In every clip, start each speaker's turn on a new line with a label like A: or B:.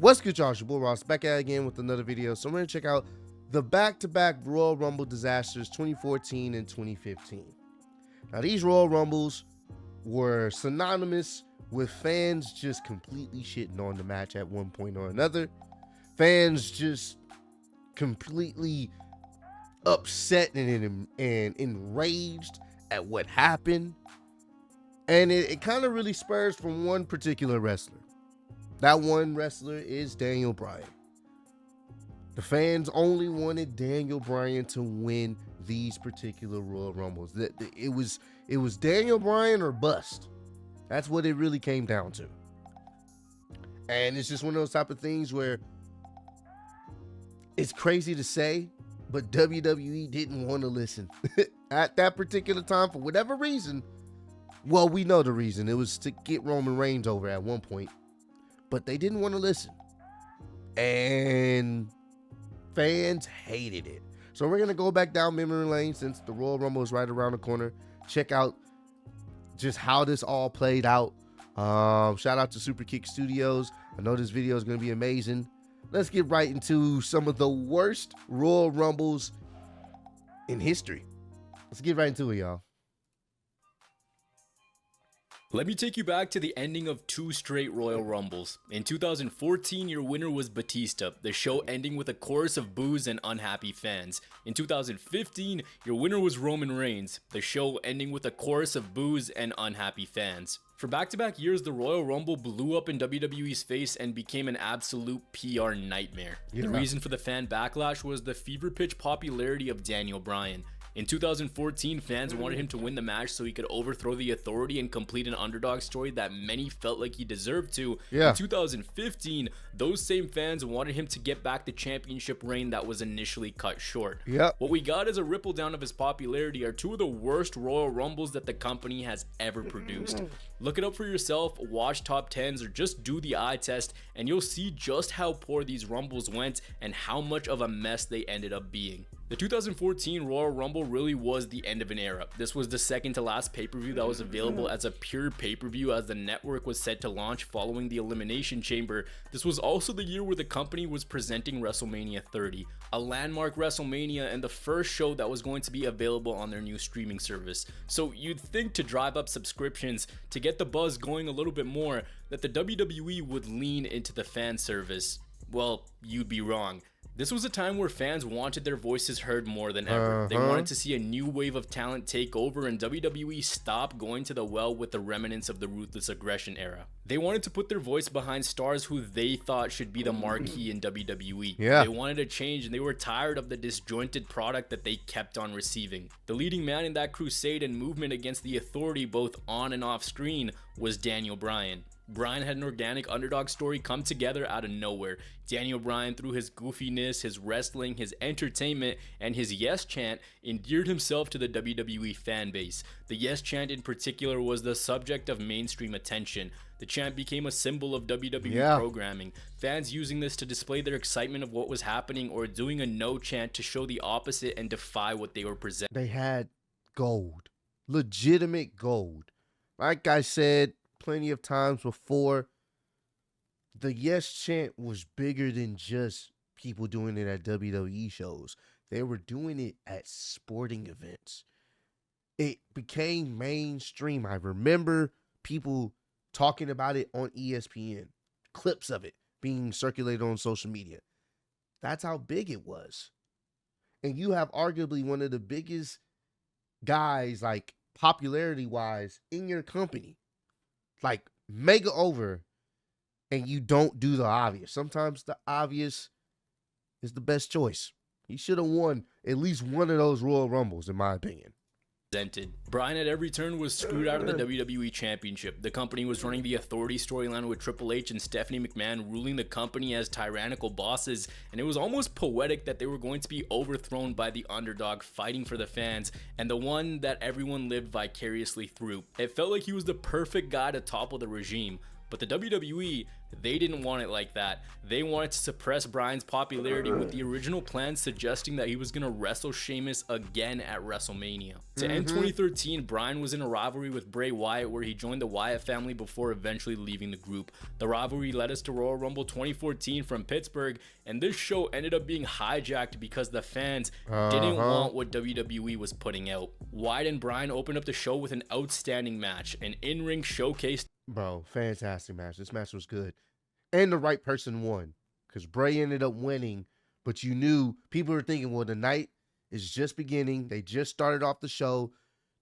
A: What's good, y'all? It's your boy Ross back at it again with another video. So we're gonna check out the back-to-back Royal Rumble disasters 2014 and 2015. Now these Royal Rumbles were synonymous with fans just completely shitting on the match at one point or another. Fans just completely upset and enraged at what happened. And it kind of really spurs from one particular wrestler. That one wrestler is Daniel Bryan. The fans only wanted Daniel Bryan to win these particular Royal Rumbles. It was Daniel Bryan or bust. That's what it really came down to. And it's just one of those type of things where it's crazy to say, but WWE didn't want to listen at that particular time for whatever reason. Well, we know the reason. It was to get Roman Reigns over at one point. But they didn't want to listen. And fans hated it. So we're going to go back down memory lane since the Royal Rumble is right around the corner. Check out just how this all played out. Shout out to Super Kick Studios. I know this video is going to be amazing. Let's get right into some of the worst Royal Rumbles in history. Let's get right into it, y'all.
B: Let me take you back to the ending of 2 straight Royal Rumbles. In 2014, your winner was Batista, the show ending with a chorus of boos and unhappy fans. In 2015, your winner was Roman Reigns, the show ending with a chorus of boos and unhappy fans. For back-to-back years, the Royal Rumble blew up in WWE's face and became an absolute PR nightmare. The reason for the fan backlash was the fever-pitch popularity of Daniel Bryan. In 2014, fans wanted him to win the match so he could overthrow the Authority and complete an underdog story that many felt like he deserved to. In 2015, those same fans wanted him to get back the championship reign that was initially cut short. What we got as a ripple down of his popularity are 2 of the worst Royal Rumbles that the company has ever produced. Look it up for yourself, watch top 10s, or just do the eye test, and you'll see just how poor these Rumbles went and how much of a mess they ended up being. The 2014 Royal Rumble really was the end of an era. This was the second to last pay-per-view that was available as a pure pay-per-view, as the network was set to launch following the Elimination Chamber. This was also the year where the company was presenting WrestleMania 30, a landmark WrestleMania and the first show that was going to be available on their new streaming service. So you'd think, to drive up subscriptions, to get the buzz going a little bit more, that the WWE would lean into the fan service. Well, you'd be wrong. This was a time where fans wanted their voices heard more than ever. They wanted to see a new wave of talent take over, and WWE stop going to the well with the remnants of the Ruthless Aggression era. They wanted to put their voice behind stars who they thought should be the marquee in WWE. They wanted a change, and they were tired of the disjointed product that they kept on receiving. The leading man in that crusade and movement against the Authority, both on and off screen, was Daniel Bryan. Bryan had an organic underdog story come together out of nowhere. Daniel Bryan, through his goofiness, his wrestling, his entertainment, and his yes chant, endeared himself to the WWE fan base. The yes chant in particular was the subject of mainstream attention. The chant became a symbol of WWE programming, fans using this to display their excitement of what was happening, or doing a no chant to show the opposite and defy what they were presenting.
A: They had gold, legitimate gold. Like I said plenty of times before, the yes chant was bigger than just people doing it at WWE shows. They were doing it at sporting events. It became mainstream. I remember people talking about it on ESPN, clips of it being circulated on social media. That's how big it was. And you have arguably one of the biggest guys, like popularity wise, in your company, like mega over, and you don't do the obvious. Sometimes the obvious is the best choice. He should have won at least one of those Royal Rumbles, in my opinion.
B: Bryan at every turn was screwed out of the WWE Championship. The company was running the Authority storyline with Triple H and Stephanie McMahon ruling the company as tyrannical bosses, and it was almost poetic that they were going to be overthrown by the underdog fighting for the fans, and the one that everyone lived vicariously through. It felt like he was the perfect guy to topple the regime. But the WWE, they didn't want it like that. They wanted to suppress Bryan's popularity with the original plan suggesting that he was going to wrestle Sheamus again at WrestleMania. To end 2013, Bryan was in a rivalry with Bray Wyatt where he joined the Wyatt family before eventually leaving the group. The rivalry led us to Royal Rumble 2014 from Pittsburgh, and this show ended up being hijacked because the fans didn't want what WWE was putting out. Wyatt and Bryan opened up the show with an outstanding match, an in-ring showcase.
A: Bro, fantastic match. This match was good. And the right person won. Because Bray ended up winning. But you knew, people were thinking, well, the night is just beginning. They just started off the show.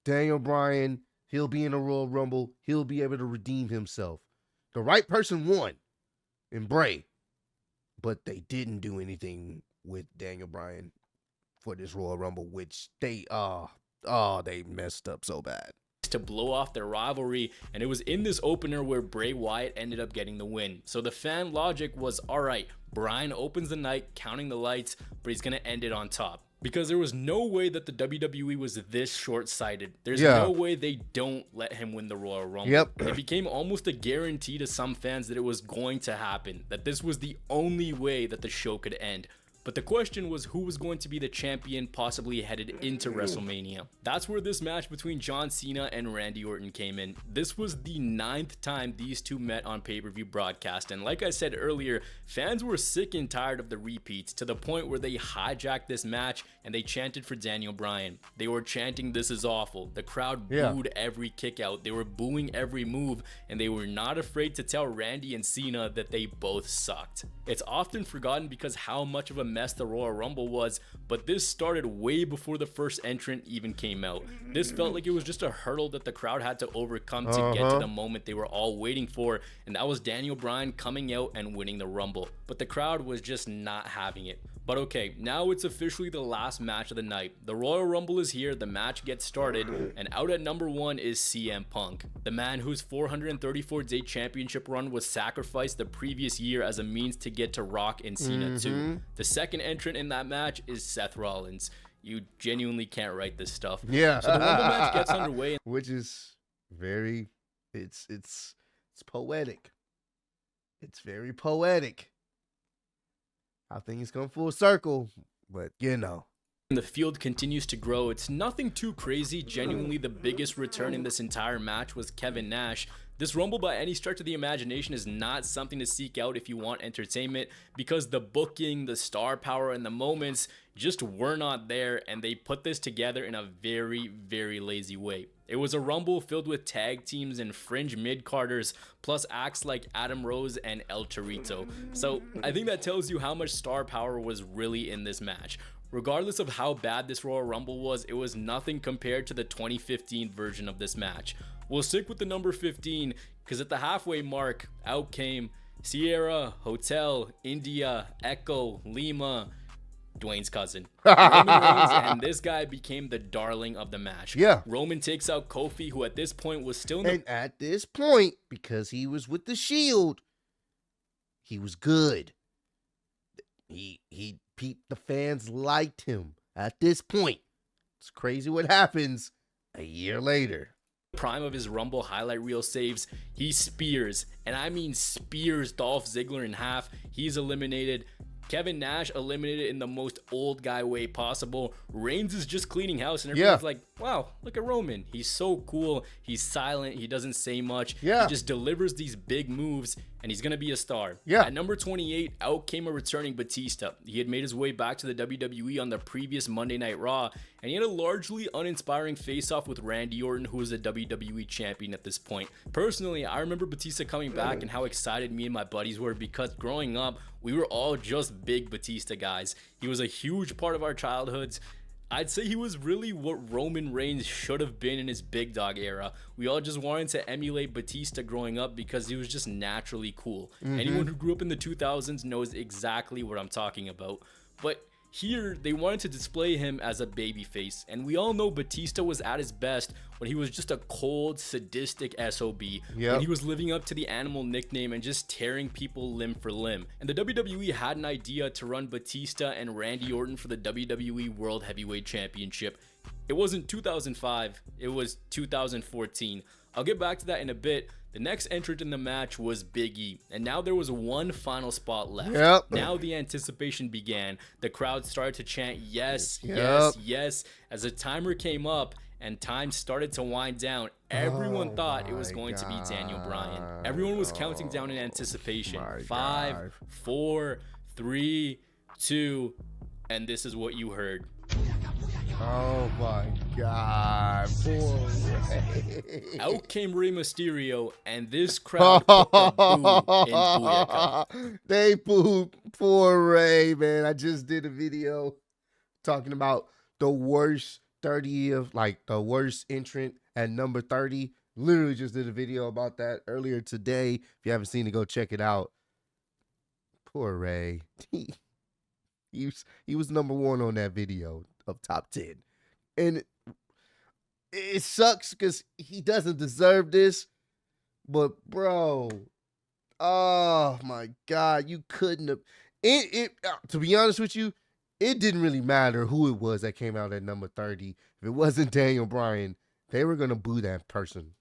A: Daniel Bryan, he'll be in a Royal Rumble. He'll be able to redeem himself. The right person won in Bray. But they didn't do anything with Daniel Bryan for this Royal Rumble, which they messed up so bad.
B: To blow off their rivalry, and it was in this opener where Bray Wyatt ended up getting the win. So the fan logic was, alright, Bryan opens the night, counting the lights, but he's gonna end it on top. Because there was no way that the WWE was this short-sighted. There's no way they don't let him win the Royal Rumble. It became almost a guarantee to some fans that it was going to happen, that this was the only way that the show could end. But the question was who was going to be the champion possibly headed into WrestleMania. That's where this match between John Cena and Randy Orton came in. This was the 9th time these two met on pay-per-view broadcast, and like I said earlier, fans were sick and tired of the repeats to the point where they hijacked this match and they chanted for Daniel Bryan. They were chanting, "This is awful." The crowd booed every kick out. They were booing every move, and they were not afraid to tell Randy and Cena that they both sucked. It's often forgotten because how much of a mess the Royal Rumble was, but this started way before the first entrant even came out. This felt like it was just a hurdle that the crowd had to overcome to get to the moment they were all waiting for, and that was Daniel Bryan coming out and winning the Rumble. But the crowd was just not having it. But okay, now it's officially the last match of the night. The Royal Rumble is here, the match gets started, and out at number 1 is CM Punk, the man whose 434-day championship run was sacrificed the previous year as a means to get to Rock and Cena too. The second entrant in that match is Seth Rollins. You genuinely can't write this stuff. So the Rumble match gets underway,
A: which is very, it's poetic. It's very poetic. I think it's come full circle, but you know.
B: The field continues to grow. It's nothing too crazy. Genuinely, the biggest return in this entire match was Kevin Nash. This Rumble, by any stretch of the imagination, is not something to seek out if you want entertainment, because the booking, the star power, and the moments just were not there, and they put this together in a very, very lazy way. It was a Rumble filled with tag teams and fringe mid-carders, plus acts like Adam Rose and El Torito. So I think that tells you how much star power was really in this match. Regardless of how bad this Royal Rumble was, it was nothing compared to the 2015 version of this match. We'll stick with the number 15 because at the halfway mark, out came Sierra, Hotel, India, Echo, Lima, Dwayne's cousin, Roman Reigns, and this guy became the darling of the match. Roman takes out Kofi, who at this point was still in the...
A: And at this point, because he was with the Shield, he was good. The fans liked him at this point. It's crazy what happens a year later.
B: Prime of his Rumble highlight reel saves, he spears, and I mean spears, Dolph Ziggler in half. He's eliminated. Kevin Nash eliminated in the most old guy way possible. Reigns is just cleaning house, and everyone's like, wow, look at Roman. He's so cool. He's silent. He doesn't say much. He just delivers these big moves, and he's going to be a star. At number 28, out came a returning Batista. He had made his way back to the WWE on the previous Monday Night Raw, and he had a largely uninspiring face-off with Randy Orton, who was the WWE champion at this point. Personally, I remember Batista coming back and how excited me and my buddies were, because growing up, we were all just big Batista guys. He was a huge part of our childhoods. I'd say he was really what Roman Reigns should have been in his big dog era. We all just wanted to emulate Batista growing up because he was just naturally cool. Anyone who grew up in the 2000s knows exactly what I'm talking about. But here, they wanted to display him as a babyface, and we all know Batista was at his best when he was just a cold, sadistic SOB, when he was living up to the animal nickname and just tearing people limb for limb. And the WWE had an idea to run Batista and Randy Orton for the WWE World Heavyweight Championship. It wasn't 2005, it was 2014. I'll get back to that in a bit. The next entrant in the match was Big E, and now there was one final spot left.
A: Yep.
B: Now the anticipation began. The crowd started to chant yes,
A: Yep.
B: yes, yes. As the timer came up and time started to wind down, everyone thought it was going to be Daniel Bryan. Everyone was counting down in anticipation. 5, 4, 3, 2, and this is what you heard.
A: Oh my God, poor Rey.
B: Out came Rey Mysterio, and this crowd put the boo in Booyaka.
A: They booed poor Rey, man. I just did a video talking about the worst 30 of the worst entrant at number 30. Literally just did a video about that earlier today. If you haven't seen it, go check it out. Poor Rey. He was number 1 on that video of top 10. And it sucks because he doesn't deserve this. But bro, oh my God, you couldn't have. To be honest with you, it didn't really matter who it was that came out at number 30. If it wasn't Daniel Bryan, they were gonna boo that person.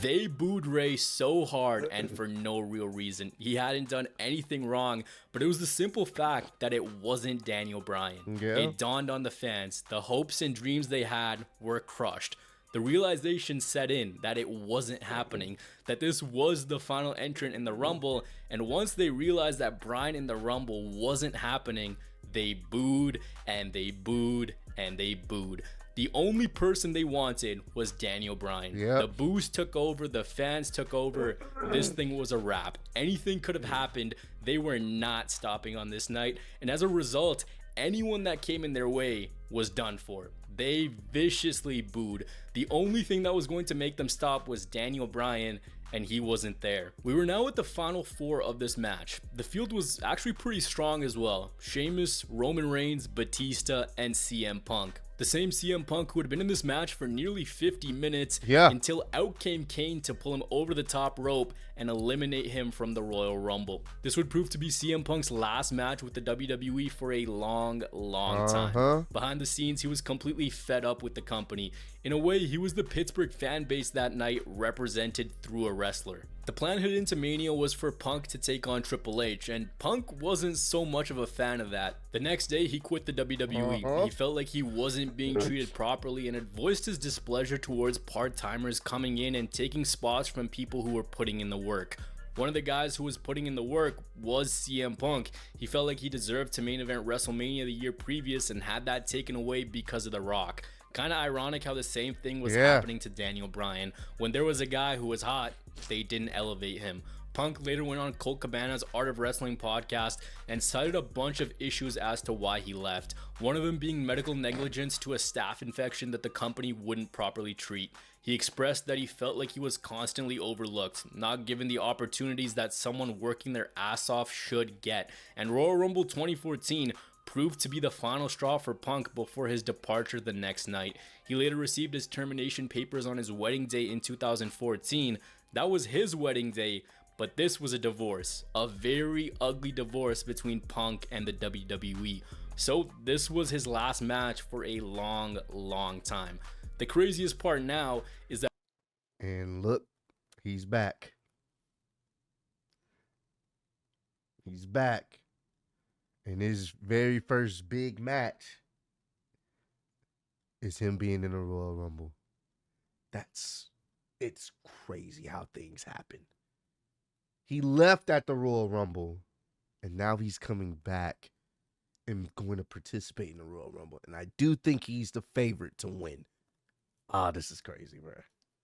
B: They booed Rey so hard and for no real reason. He hadn't done anything wrong, but it was the simple fact that it wasn't Daniel Bryan.
A: Yeah.
B: It dawned on the fans. The hopes and dreams they had were crushed. The realization set in that it wasn't happening, that this was the final entrant in the Rumble, and once they realized that Bryan in the Rumble wasn't happening, they booed and they booed and they booed. The only person they wanted was Daniel Bryan.
A: Yep.
B: The boos took over, the fans took over. This thing was a wrap. Anything could have happened. They were not stopping on this night. And as a result, anyone that came in their way was done for. They viciously booed. The only thing that was going to make them stop was Daniel Bryan, and he wasn't there. We were now at the final 4 of this match. The field was actually pretty strong as well. Sheamus, Roman Reigns, Batista, and CM Punk. The same CM Punk who had been in this match for nearly 50 minutes until out came Kane to pull him over the top rope and eliminate him from the Royal Rumble. This would prove to be CM Punk's last match with the WWE for a long time. Behind the scenes, he was completely fed up with the company. In a way, he was the Pittsburgh fan base that night represented through a wrestler. The plan headed into Mania was for Punk to take on Triple H, and Punk wasn't so much of a fan of that. The next day, he quit the WWE. He felt like he wasn't being treated properly and had voiced his displeasure towards part-timers coming in and taking spots from people who were putting in the work. One of the guys who was putting in the work was CM Punk. He felt like he deserved to main event WrestleMania the year previous and had that taken away because of The Rock. Kind of ironic how the same thing was happening to Daniel Bryan. When there was a guy who was hot, they didn't elevate him. Punk later went on Colt Cabana's Art of Wrestling podcast and cited a bunch of issues as to why he left. One of them being medical negligence to a staph infection that the company wouldn't properly treat. He expressed that he felt like he was constantly overlooked, not given the opportunities that someone working their ass off should get. And Royal Rumble 2014 proved to be the final straw for Punk before his departure the next night. He later received his termination papers on his wedding day in 2014. That was his wedding day, but this was a divorce, a very ugly divorce between Punk and the WWE. So this was his last match for a long time. The craziest part now is that,
A: and look, he's back. He's back. And his very first big match is him being in a Royal Rumble. It's crazy how things happen. He left at the Royal Rumble, and now he's coming back and going to participate in the Royal Rumble. And I do think he's the favorite to win. This is crazy, bro.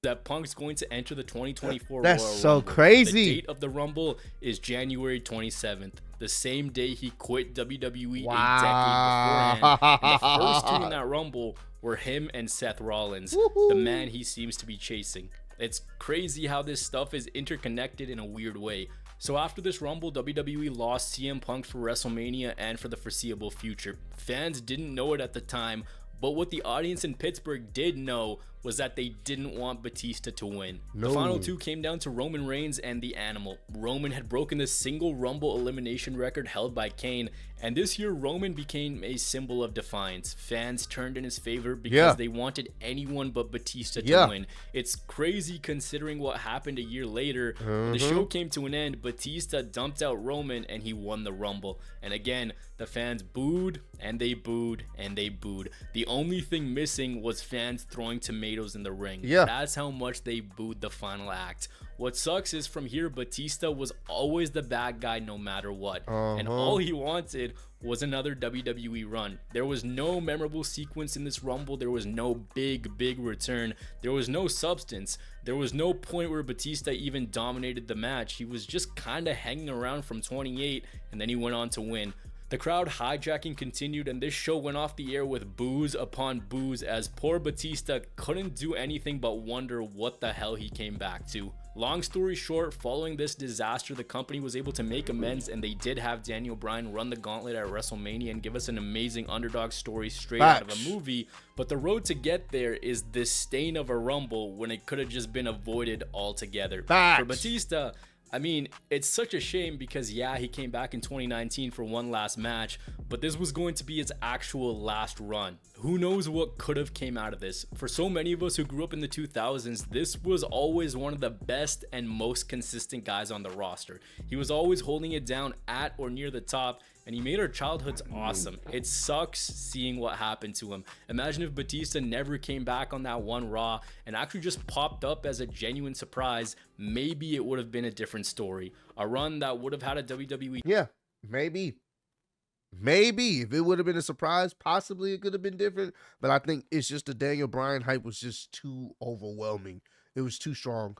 B: That Punk's going to enter the 2024
A: That's
B: Royal
A: so
B: Rumble.
A: crazy.
B: The date of the Rumble is January 27th, the same day he quit WWE
A: Wow.
B: a decade beforehand. And the first two in that Rumble were him and Seth Rollins, the man he seems to be chasing. It's crazy how this stuff is interconnected in a weird way. So after this Rumble, WWE lost CM Punk for WrestleMania and for the foreseeable future. Fans didn't know it at the time, but what the audience in Pittsburgh did know was that they didn't want Batista to win.
A: No.
B: The final two came down to Roman Reigns and the Animal. Roman had broken the single Rumble elimination record held by Kane, and this year Roman became a symbol of defiance. Fans turned in his favor because they wanted anyone but Batista to win. It's crazy considering what happened a year later. The show came to an end, Batista dumped out Roman and he won the Rumble. And again, the fans booed and they booed and they booed. The only thing missing was fans throwing tomatoes in the ring. That's how much they booed the final act. What sucks is from here, Batista was always the bad guy no matter what. And all he wanted was another WWE run. There was no memorable sequence in this Rumble. There was no big return. There was no substance. There was no point where Batista even dominated the match. He was just kind of hanging around from 28, and then he went on to win. The crowd hijacking continued, and this show went off the air with boos upon boos as poor Batista couldn't do anything but wonder what the hell he came back to. Long story short, following this disaster, the company was able to make amends, and they did have Daniel Bryan run the gauntlet at WrestleMania and give us an amazing underdog story straight out of a movie. But the road to get there is this stain of a Rumble when it could have just been avoided altogether. For Batista, I mean, it's such a shame because he came back in 2019 for one last match, but this was going to be his actual last run. Who knows what could have came out of this? For so many of us who grew up in the 2000s, this was always one of the best and most consistent guys on the roster. He was always holding it down at or near the top, and he made our childhoods awesome. It sucks seeing what happened to him. Imagine if Batista never came back on that one Raw and actually just popped up as a genuine surprise. Maybe it would have been a different story. A run that would have had a WWE.
A: Yeah, maybe. Maybe if it would have been a surprise, possibly it could have been different. But I think it's just the Daniel Bryan hype was just too overwhelming. It was too strong.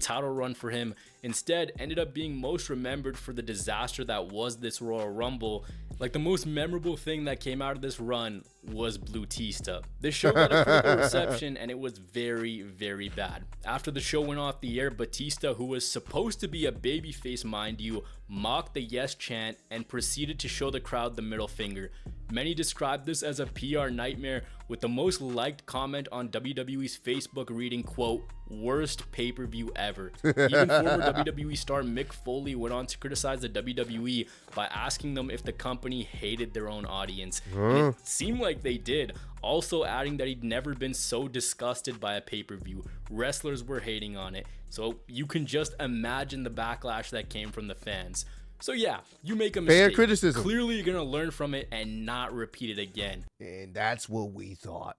B: Title run for him instead ended up being most remembered for the disaster that was this Royal Rumble. Like, the most memorable thing that came out of this run was Blutista. This show got a critical reception, and it was very bad. After the show went off the air, Batista, who was supposed to be a babyface, mind you, mocked the yes chant and proceeded to show the crowd the middle finger. Many described this as a PR nightmare, with the most liked comment on WWE's Facebook reading, quote, "worst pay-per-view ever." Even former WWE star Mick Foley went on to criticize the WWE by asking them if the company hated their own audience. And it seemed like they did, also adding that he'd never been so disgusted by a pay-per-view. Wrestlers were hating on it, so you can just imagine the backlash that came from the fans. So yeah, you make a mistake.
A: Fair criticism.
B: Clearly you're gonna learn from it and not repeat it again.
A: And that's what we thought.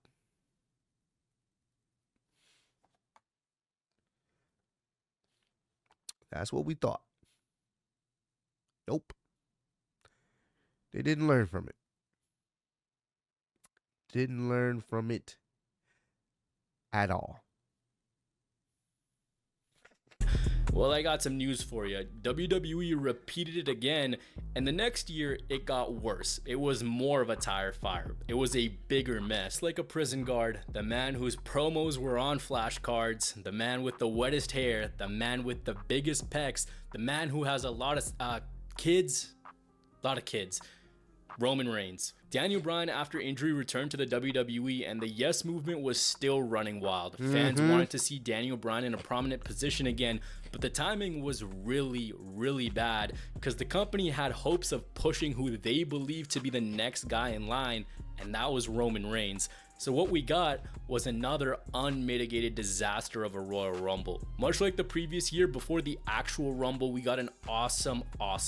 A: That's what we thought. Nope. They didn't learn from it. Didn't learn from it at all.
B: Well, I got some news for you. WWE repeated it again, and the next year it got worse. It was more of a tire fire. It was a bigger mess, like a prison guard, the man whose promos were on flashcards, the man with the wettest hair, the man with the biggest pecs, the man who has a lot of kids. Roman Reigns. Daniel Bryan, after injury, returned to the WWE, and the Yes movement was still running wild. Fans wanted to see Daniel Bryan in a prominent position again, but the timing was really bad because the company had hopes of pushing who they believed to be the next guy in line, and that was Roman Reigns. So what we got was another unmitigated disaster of a Royal Rumble. Much like the previous year, before the actual Rumble, we got an awesome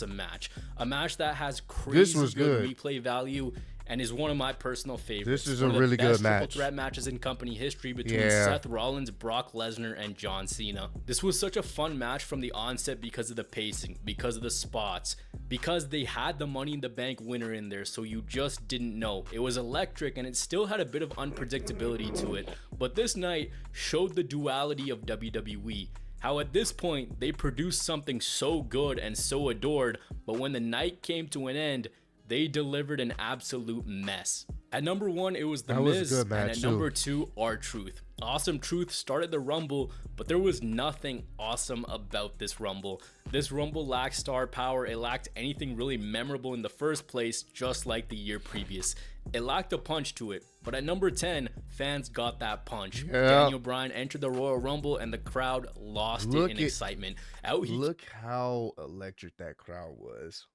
B: match. A match that has crazy good replay value and is one of my personal favorites.
A: This is a really good match.
B: Triple threat matches in company history between Seth Rollins, Brock Lesnar, and John Cena. This was such a fun match from the onset because of the pacing, because of the spots, because they had the Money in the Bank winner in there, so you just didn't know. It was electric, and it still had a bit of unpredictability to it. But this night showed the duality of WWE. How at this point, they produced something so good and so adored, but when the night came to an end, they delivered an absolute mess. At number 1, it was The Miz, and at number 2, R-Truth. Awesome Truth started the Rumble, but there was nothing awesome about this Rumble. This Rumble lacked star power. It lacked anything really memorable in the first place, just like the year previous. It lacked a punch to it. But at number 10, fans got that punch.
A: Yep.
B: Daniel Bryan entered the Royal Rumble and the crowd lost it in excitement.
A: Look how electric that crowd was.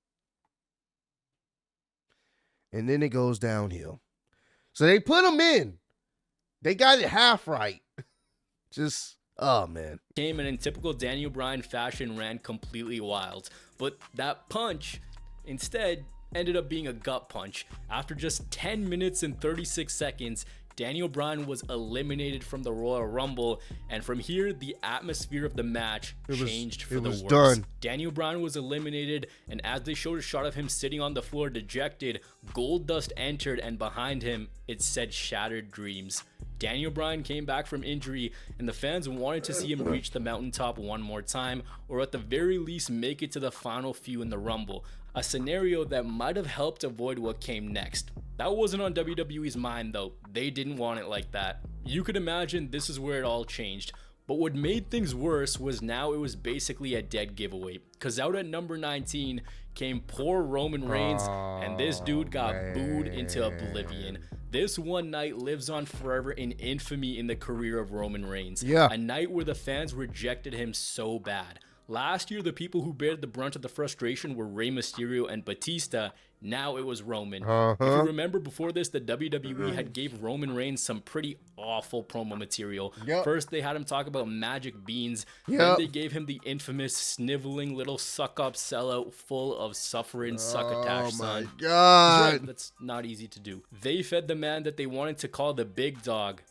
A: And then it goes downhill. So they put him in. They got it half right. Just, oh, man.
B: Came and in typical Daniel Bryan fashion ran completely wild. But that punch instead ended up being a gut punch. After just 10 minutes and 36 seconds, Daniel Bryan was eliminated from the Royal Rumble, and from here, the atmosphere of the match changed for the worse.
A: Done.
B: Daniel Bryan was eliminated, and as they showed a shot of him sitting on the floor dejected, Goldust entered, and behind him, it said Shattered Dreams. Daniel Bryan came back from injury, and the fans wanted to see him reach the mountaintop one more time, or at the very least make it to the final few in the Rumble, a scenario that might have helped avoid what came next. That wasn't on WWE's mind though. They didn't want it like that. You could imagine this is where it all changed. But what made things worse was now it was basically a dead giveaway. Cause out at number 19 came poor Roman Reigns, and this dude got booed into oblivion. This one night lives on forever in infamy in the career of Roman Reigns.
A: Yeah.
B: A night where the fans rejected him so bad. Last year, the people who bared the brunt of the frustration were Rey Mysterio and Batista. Now it was Roman. If you remember before this, the WWE had gave Roman Reigns some pretty awful promo material. First, they had him talk about magic beans. Then they gave him the infamous sniveling little suck-up sellout full of suffering succotash, son.
A: Oh my God.
B: Right, that's not easy to do. They fed the man that they wanted to call the big dog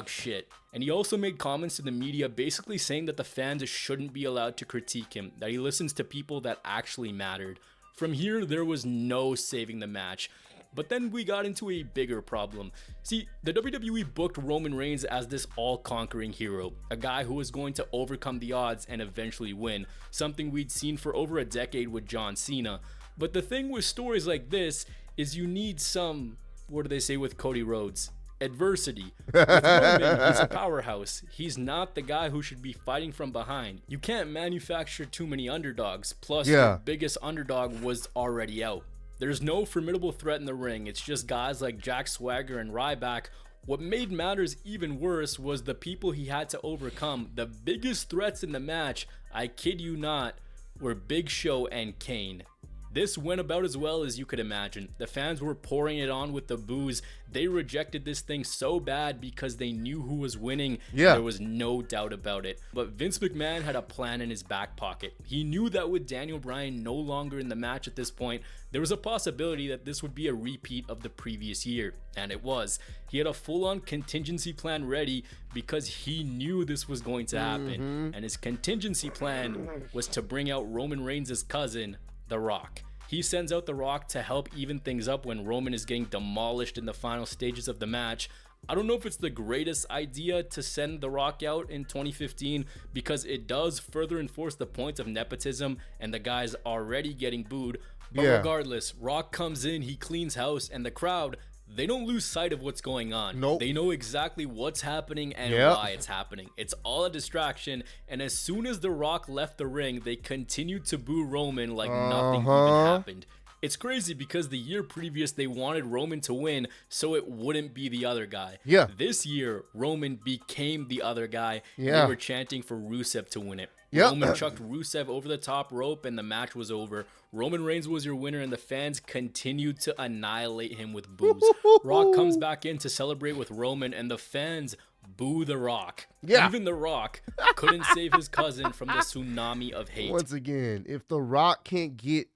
B: shit. And he also made comments to the media basically saying that the fans shouldn't be allowed to critique him, that he listens to people that actually mattered. From here, there was no saving the match. But then we got into a bigger problem. See, the WWE booked Roman Reigns as this all-conquering hero, a guy who was going to overcome the odds and eventually win, something we'd seen for over a decade with John Cena. But the thing with stories like this is you need some, what do they say with Cody Rhodes? Adversity. With Roman, he's a powerhouse. He's not the guy who should be fighting from behind. You can't manufacture too many underdogs. Plus, the biggest underdog was already out. There's no formidable threat in the ring. It's just guys like Jack Swagger and Ryback. What made matters even worse was the people he had to overcome. The biggest threats in the match, I kid you not, were Big Show and Kane. This went about as well as you could imagine. The fans were pouring it on with the boos. They rejected this thing so bad because they knew who was winning. There was no doubt about it. But Vince McMahon had a plan in his back pocket. He knew that with Daniel Bryan no longer in the match at this point, there was a possibility that this would be a repeat of the previous year. And it was. He had a full-on contingency plan ready because he knew this was going to happen. And his contingency plan was to bring out Roman Reigns' cousin, The Rock. He sends out The Rock to help even things up when Roman is getting demolished in the final stages of the match. I don't know if it's the greatest idea to send The Rock out in 2015 because it does further enforce the point of nepotism and the guy's already getting booed. But regardless, Rock comes in, he cleans house, and the crowd, they don't lose sight of what's going on. They know exactly what's happening and why it's happening. It's all a distraction, and as soon as The Rock left the ring, they continued to boo Roman like nothing even happened. It's crazy because the year previous they wanted Roman to win so it wouldn't be the other guy. This year, Roman became the other guy. They were chanting for Rusev to win it. Roman chucked Rusev over the top rope and the match was over. Roman Reigns was your winner and the fans continued to annihilate him with boos. Rock comes back in to celebrate with Roman and the fans boo The Rock. Even The Rock couldn't save his cousin from the tsunami of hate.
A: Once again, if The Rock can't get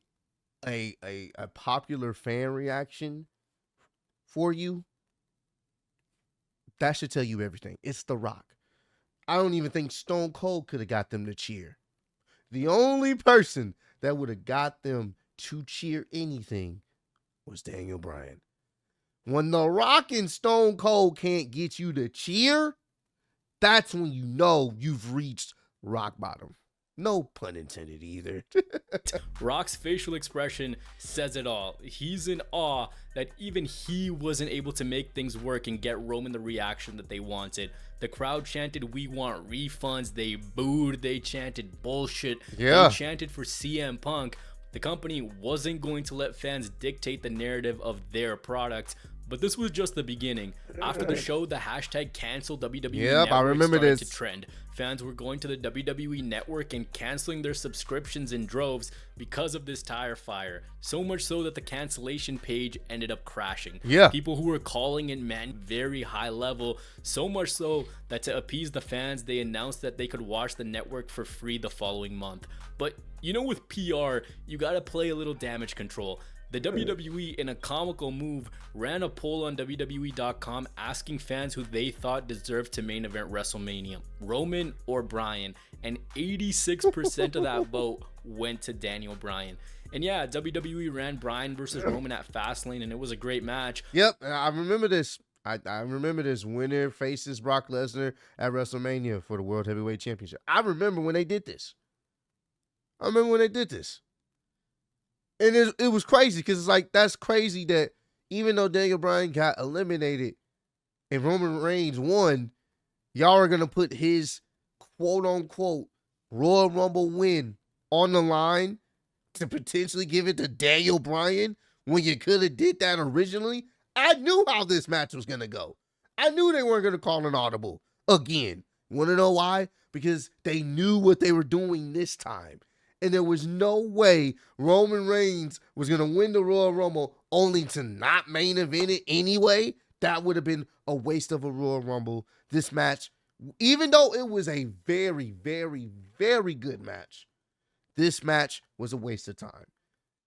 A: a popular fan reaction for you, that should tell you everything. It's The Rock. I don't even think Stone Cold could have got them to cheer. The only person that would have got them to cheer anything was Daniel Bryan. When The Rock and Stone Cold can't get you to cheer, that's when you know you've reached rock bottom. No pun intended either.
B: Rock's facial expression says it all. He's in awe that even he wasn't able to make things work and get Roman the reaction that they wanted. The crowd chanted, "We want refunds." They booed. They chanted bullshit. They chanted for CM Punk. The company wasn't going to let fans dictate the narrative of their product. But this was just the beginning. After the show, the hashtag cancel WWE
A: Yep, I
B: Network
A: remember
B: started
A: this.
B: to trend. Fans were going to the WWE Network and canceling their subscriptions in droves because of this tire fire. So much so that the cancellation page ended up crashing.
A: Yeah.
B: People who were calling in very high level, so much so that to appease the fans, they announced that they could watch the network for free the following month. But you know, with PR, you gotta play a little damage control. The WWE, in a comical move, ran a poll on WWE.com asking fans who they thought deserved to main event WrestleMania, Roman or Bryan, and 86% of that vote went to Daniel Bryan. And yeah, WWE ran Bryan versus Roman at Fastlane, and it was a great match.
A: Yep, I remember this. I remember this. Winner faces Brock Lesnar at WrestleMania for the World Heavyweight Championship. I remember when they did this. And it was crazy because it's like, that's crazy that even though Daniel Bryan got eliminated and Roman Reigns won, y'all are going to put his quote-unquote Royal Rumble win on the line to potentially give it to Daniel Bryan when you could have did that originally. I knew how this match was going to go. I knew they weren't going to call an audible again. You want to know why? Because they knew what they were doing this time. And there was no way Roman Reigns was going to win the Royal Rumble only to not main event it anyway. That would have been a waste of a Royal Rumble. This match, even though it was a very, very, very good match, this match was a waste of time.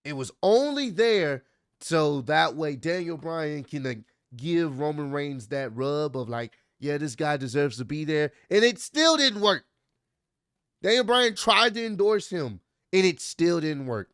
A: It was only there so that way Daniel Bryan can give Roman Reigns that rub of like, yeah, this guy deserves to be there. And it still didn't work. Daniel Bryan tried to endorse him, and it still didn't work.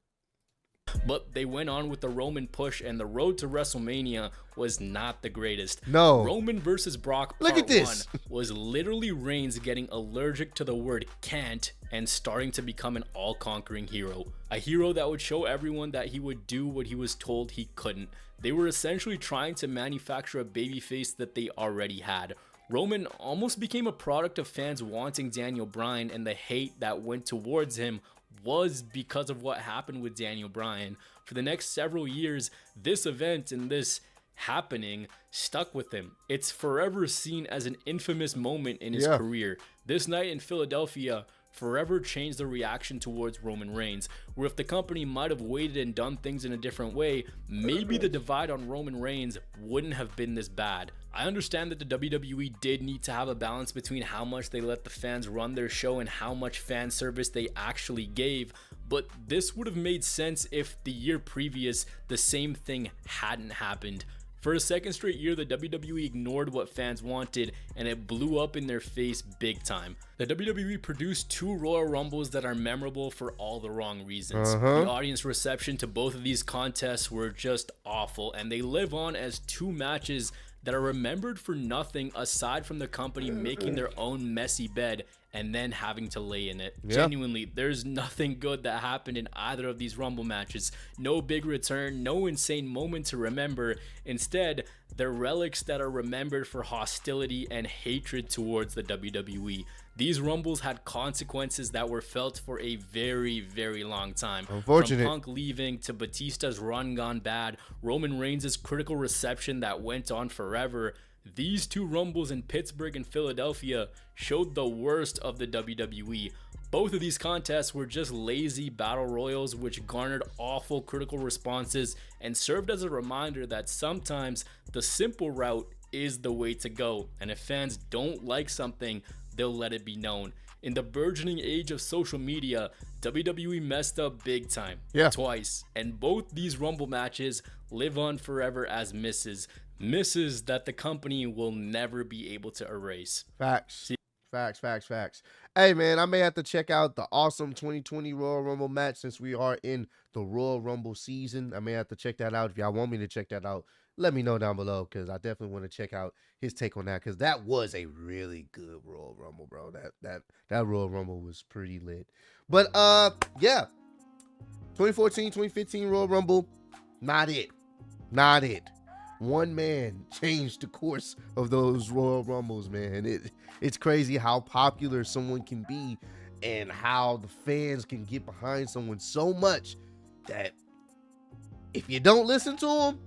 B: But they went on with the Roman push, and the road to WrestleMania was not the greatest.
A: No.
B: Roman versus Brock
A: Look
B: Part
A: at this.
B: 1 was literally Reigns getting allergic to the word can't and starting to become an all-conquering hero. A hero that would show everyone that he would do what he was told he couldn't. They were essentially trying to manufacture a babyface that they already had. Roman almost became a product of fans wanting Daniel Bryan, and the hate that went towards him was because of what happened with Daniel Bryan. For the next several years, this event and this happening stuck with him. It's forever seen as an infamous moment in his career. This night in Philadelphia forever changed the reaction towards Roman Reigns, where if the company might have waited and done things in a different way, maybe the divide on Roman Reigns wouldn't have been this bad. I understand that the WWE did need to have a balance between how much they let the fans run their show and how much fan service they actually gave, but this would have made sense if the year previous the same thing hadn't happened. For a second straight year, the WWE ignored what fans wanted, and it blew up in their face big time. The WWE produced 2 Royal Rumbles that are memorable for all the wrong reasons. The audience reception to both of these contests were just awful, and they live on as 2 matches that are remembered for nothing aside from the company making their own messy bed and then having to lay in it. Genuinely, there's nothing good that happened in either of these Rumble matches. No big return, no insane moment to remember. Instead, they're relics that are remembered for hostility and hatred towards the WWE. These Rumbles had consequences that were felt for a very, very long time.
A: Unfortunate.
B: From Punk leaving to Batista's run gone bad, Roman Reigns' critical reception that went on forever. These 2 Rumbles in Pittsburgh and Philadelphia showed the worst of the WWE. Both of these contests were just lazy battle royals which garnered awful critical responses and served as a reminder that sometimes the simple route is the way to go, and if fans don't like something, they'll let it be known. In the burgeoning age of social media, WWE messed up big time, twice, and both these Rumble matches live on forever as misses that the company will never be able to erase.
A: Facts. Hey man, I may have to check out the awesome 2020 Royal Rumble match since we are in the Royal Rumble season. I may have to check that out. If y'all want me to check that out, let me know down below, because I definitely want to check out his take on that, because that was a really good Royal Rumble, bro. That Royal Rumble was pretty lit. But yeah, 2014, 2015 Royal Rumble, not it. One man changed the course of those Royal Rumbles, man. It's crazy how popular someone can be and how the fans can get behind someone so much that if you don't listen to them,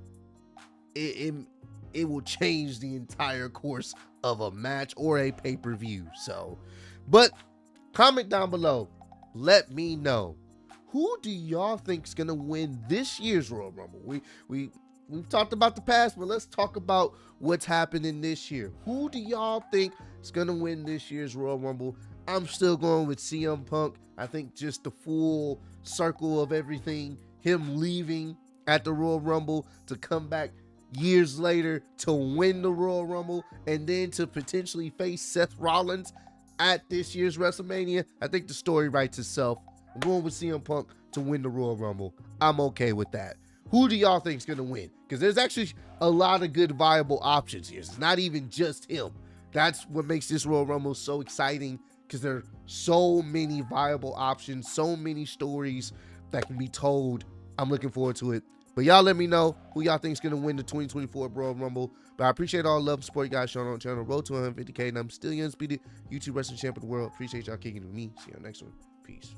A: it will change the entire course of a match or a pay-per-view. So, but comment down below. Let me know, who do y'all think is gonna win this year's Royal Rumble? We've talked about the past, but let's talk about what's happening this year. Who do y'all think is gonna win this year's Royal Rumble? I'm still going with CM Punk. I think just the full circle of everything, him leaving at the Royal Rumble to come back years later to win the Royal Rumble and then to potentially face Seth Rollins at this year's WrestleMania. I think the story writes itself. I'm going with CM Punk to win the Royal Rumble. I'm okay with that. Who do y'all think is going to win? Because there's actually a lot of good viable options here. It's not even just him. That's what makes this Royal Rumble so exciting, because there are so many viable options, so many stories that can be told. I'm looking forward to it. But y'all let me know who y'all think is going to win the 2024 Royal Rumble. But I appreciate all the love and support you guys showing on the channel. Road to 150K, and I'm still your undisputed YouTube wrestling champion of the world. Appreciate y'all kicking with me. See you on the next one. Peace.